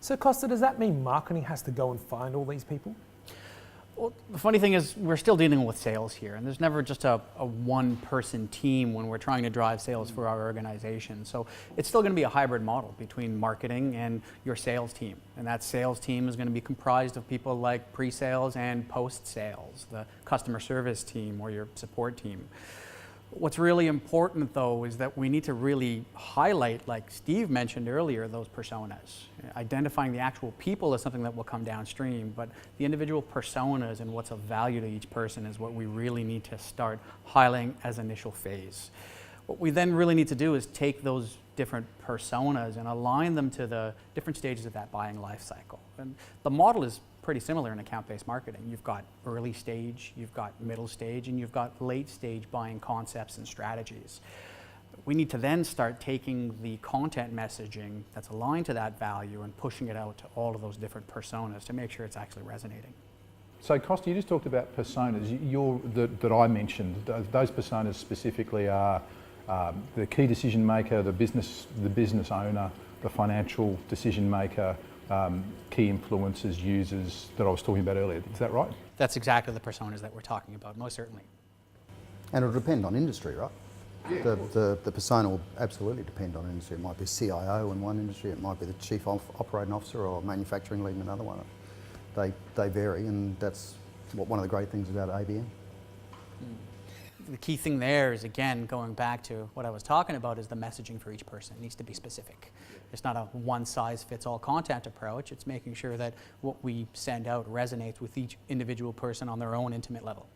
So Costa, does that mean marketing has to go and find all these people? Well, the funny thing is we're still dealing with sales here, and there's never just a one-person team when we're trying to drive sales for our organization. So it's still going to be a hybrid model between marketing and your sales team. And that sales team is going to be comprised of people like pre-sales and post-sales, the customer service team or your support team. What's really important, though, is that we need to really highlight, like Steve mentioned earlier, those personas. Identifying the actual people is something that will come downstream, but the individual personas and what's of value to each person is what we really need to start highlighting as initial phase. What we then really need to do is take those different personas and align them to the different stages of that buying life cycle. And the model is pretty similar in account-based marketing. You've got early stage, you've got middle stage, and you've got late stage buying concepts and strategies. We need to then start taking the content messaging that's aligned to that value and pushing it out to all of those different personas to make sure it's actually resonating. So Costa, you just talked about personas that I mentioned. Those personas specifically are the key decision maker, the business owner, the financial decision maker, key influencers, users that I was talking about earlier. Is that right? That's exactly the personas that we're talking about, most certainly. And it'll depend on industry, right? Yeah, the persona will absolutely depend on industry. It might be CIO in one industry, it might be the chief operating officer or manufacturing lead in another one. They vary, and that's one of the great things about ABM. The key thing there is, again, going back to what I was talking about, is the messaging for each person. It needs to be specific. It's not a one-size-fits-all content approach. It's making sure that what we send out resonates with each individual person on their own intimate level.